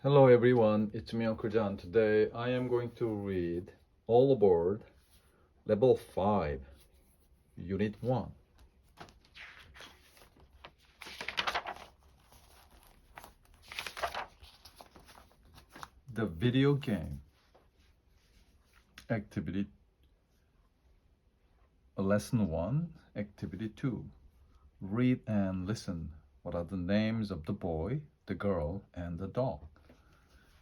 Hello everyone, it's me Uncle John. Today I am going to read All Aboard Level 5, Unit 1. The video game. Activity Lesson 1, Activity 2. Read and listen. What are the names of the boy, the girl, and the dog?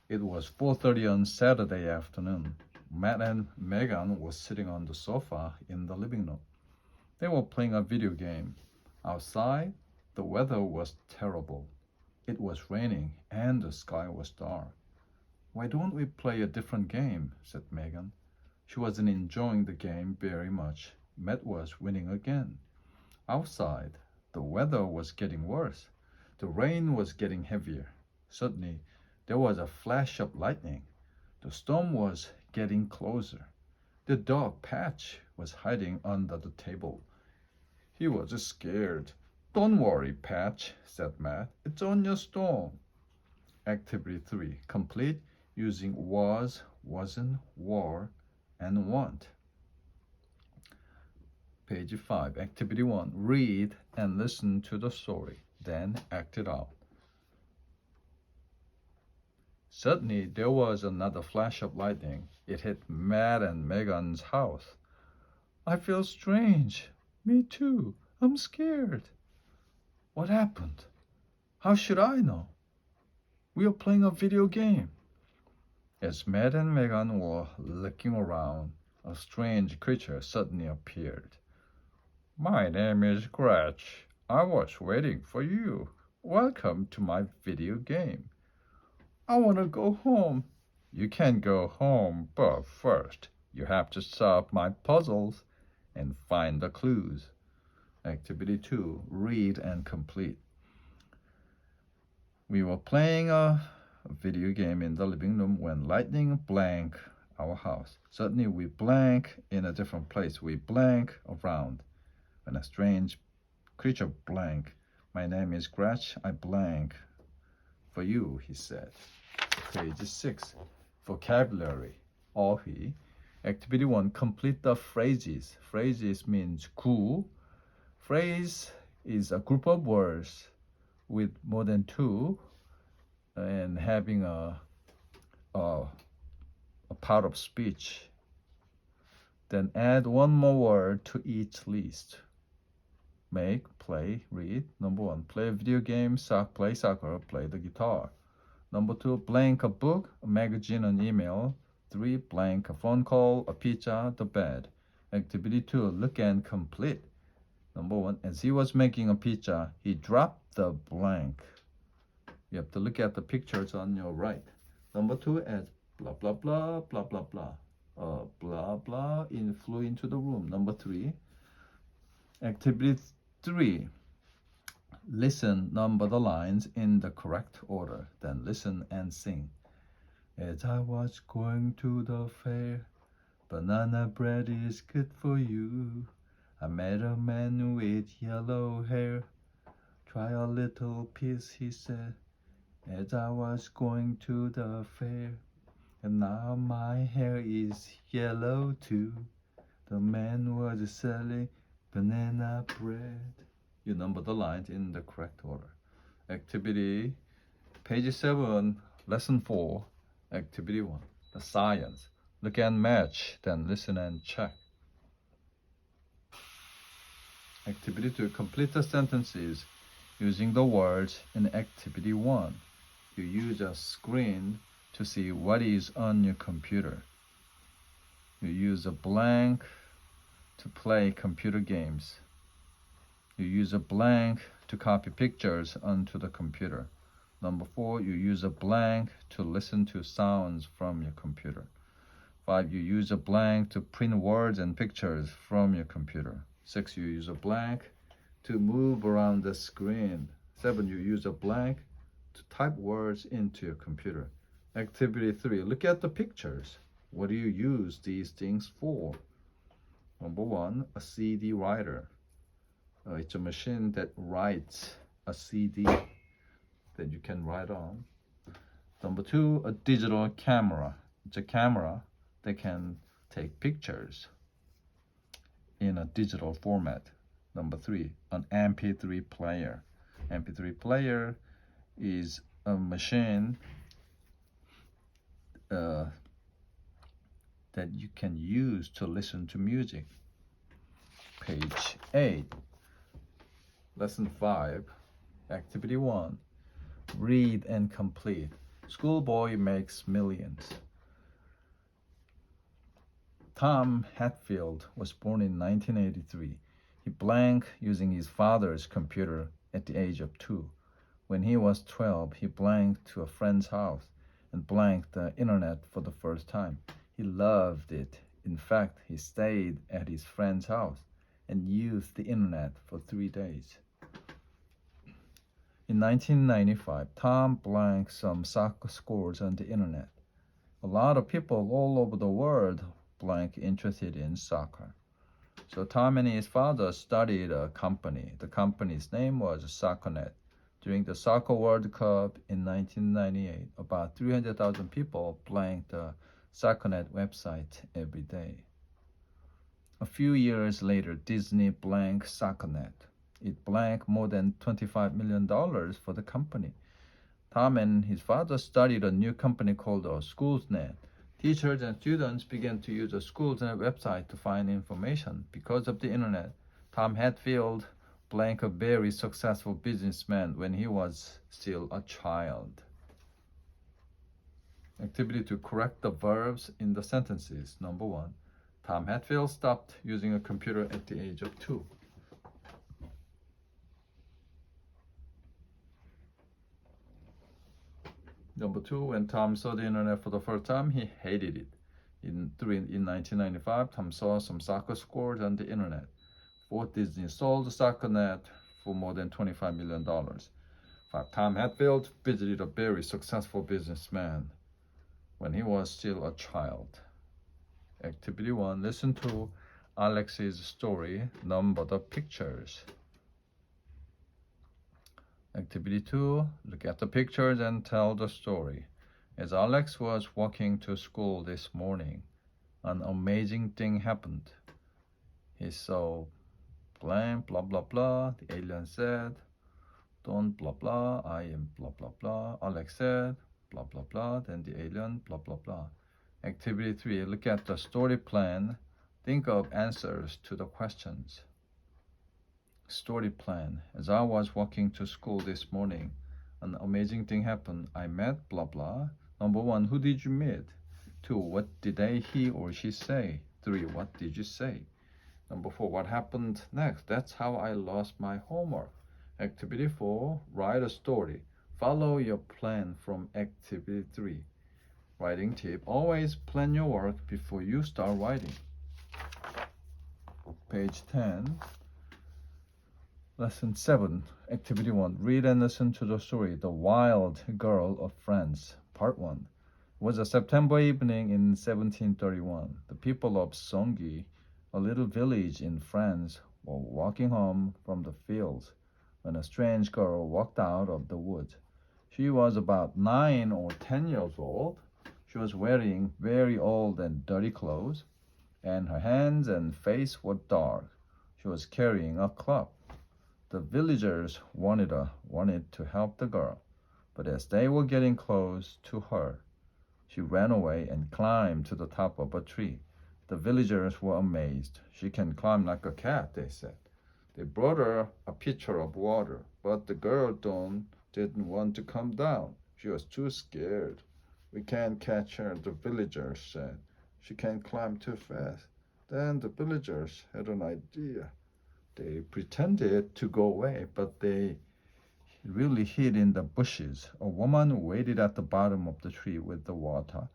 It was 4:30 on Saturday afternoon. Matt and Megan were sitting on the sofa in the living room. They were playing a video game. Outside, the weather was terrible. It was raining and the sky was dark. "Why don't we play a different game?" said Megan. She wasn't enjoying the game very much. Matt was winning again. Outside, the weather was getting worse. The rain was getting heavier. Suddenly, there was a flash of lightning. The storm was getting closer. The dog Patch was hiding under the table. He was scared. "Don't worry, Patch," said Matt. "It's only a storm." Activity 3. Complete using was, wasn't, were, and want. Page 5. Activity 1. Read and listen to the story, then act it out. Suddenly, there was another flash of lightning. It hit Matt and Megan's house. "I feel strange." "Me too. I'm scared." "What happened?" "How should I know? We are playing a video game." As Matt and Megan were looking around, a strange creature suddenly appeared. "My name is Gretch. I was waiting for you. Welcome to my video game." "I want to go home." "You can go home, but first you have to solve my puzzles and find the clues." Activity 2. Read and complete. We were playing a video game in the living room when lightning blank our house. Suddenly we blank in a different place. We blank around. When a strange creature blank. "My name is Gretch. I blank for you," he said. Page 6. Vocabulary. 어휘. Activity 1. Complete the phrases. Phrases means 구. Phrase is a group of words with more than two and having a part of speech. Then add one more word to each list. Make, play, read. Number 1, play a video game, play soccer, play the guitar. Number 2, blank a book, a magazine, an email. 3, blank a phone call, a pizza, the bed. Activity 2, look and complete. Number 1, as he was making a pizza, he dropped the blank. You have to look at the pictures on your right. Number 2, as blah, blah, blah, blah, blah, blah. Blah, blah, flew into the room. Number 3, activity 3. Listen, number the lines in the correct order. Then listen and sing. "As I was going to the fair, banana bread is good for you. I met a man with yellow hair. Try a little piece," he said. "As I was going to the fair, and now my hair is yellow too." The man was selling banana bread. You number the lines in the correct order. Activity, page 7, lesson 4, activity 1, the science. Look and match, then listen and check. Activity 2, complete the sentences using the words in activity 1. You use a screen to see what is on your computer. You use a blank to play computer games. You use a blank to copy pictures onto the computer. Number 4, you use a blank to listen to sounds from your computer. 5, you use a blank to print words and pictures from your computer. 6, you use a blank to move around the screen. 7, you use a blank to type words into your computer. Activity 3, look at the pictures. What do you use these things for? Number 1, a CD writer. It's a machine that writes a CD that you can write on. Number 2, a digital camera. It's a camera that can take pictures in a digital format. Number 3, an MP3 player. MP3 player is a machine that you can use to listen to music. Page 8. Lesson 5. Activity 1. Read and complete. Schoolboy makes millions. Tom Hatfield was born in 1983. He blanked using his father's computer at the age of 2. When he was 12, he blanked to a friend's house and blanked the internet for the first time. He loved it. In fact, he stayed at his friend's house and used the internet for 3 days. In 1995, Tom blanked some soccer scores on the internet. A lot of people all over the world blank interested in soccer. So Tom and his father started a company. The company's name was SoccerNet. During the Soccer World Cup in 1998, about 300,000 people blanked the SoccerNet website every day. A few years later, Disney blanked SoccerNet. It blanked more than $25 million for the company. Tom and his father started a new company called SchoolsNet. Teachers and students began to use the SchoolsNet website to find information. Because of the internet, Tom Hatfield blanked a very successful businessman when he was still a child. Activity to correct the verbs in the sentences. Number 1. Tom Hatfield stopped using a computer at the age of 2. Number 2, when Tom saw the internet for the first time, he hated it. In 1995, Tom saw some soccer scores on the internet. Walt Disney sold SoccerNet for more than $25 million. 5. Tom Hatfield visited a very successful businessman when he was still a child. Activity 1, listen to Alex's story, number the pictures. Activity 2, look at the pictures and tell the story. As Alex was walking to school this morning, an amazing thing happened. He saw blank, blah, blah, blah. The alien said, don't, blah, blah. I am, blah, blah, blah. Alex said, blah, blah, blah. Then the alien, blah, blah, blah. Activity 3, look at the story plan. Think of answers to the questions. Story plan. As I was walking to school this morning, an amazing thing happened. I met blah blah. Number 1, who did you meet? 2, what did he or she say? 3, what did you say? Number 4, what happened next? That's how I lost my homework. Activity 4, write a story. Follow your plan from activity 3. Writing tip, always plan your work before you start writing. Page 10. Lesson 7, Activity 1. Read and listen to the story, The Wild Girl of France, Part 1. It was a September evening in 1731. The people of Songi, a little village in France, were walking home from the fields when a strange girl walked out of the woods. She was about 9 or 10 years old. She was wearing very old and dirty clothes, and her hands and face were dark. She was carrying a club. The villagers wanted to help the girl, but as they were getting close to her, she ran away and climbed to the top of a tree. The villagers were amazed. She can climb like a cat, they said. They brought her a pitcher of water, but the girl didn't want to come down. She was too scared. We can't catch her, the villagers said. She can't climb too fast. Then the villagers had an idea. They pretended to go away, but they really hid in the bushes. A woman waited at the bottom of the tree with the water.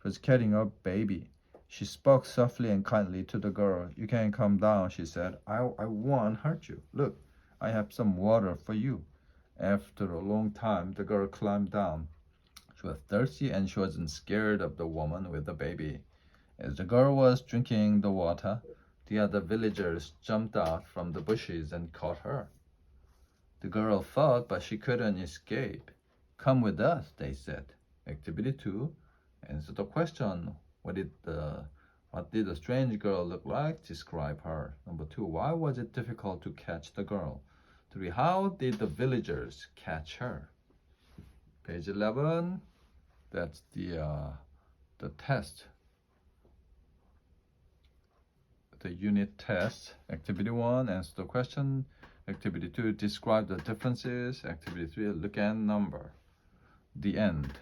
She was carrying a baby. She spoke softly and kindly to the girl. You can come down, she said. I won't hurt you. Look, I have some water for you. After a long time, the girl climbed down. She was thirsty and she wasn't scared of the woman with the baby. As the girl was drinking the water, the other villagers jumped out from the bushes and caught her. The girl fought, but she couldn't escape. Come with us, they said. Activity 2, answer the question. What did the strange girl look like? Describe her. Number 2, why was it difficult to catch the girl? 3, how did the villagers catch her? Page 11, that's the test. The unit test. Activity 1, answer the question. Activity 2, describe the differences. Activity 3, look at number. The end.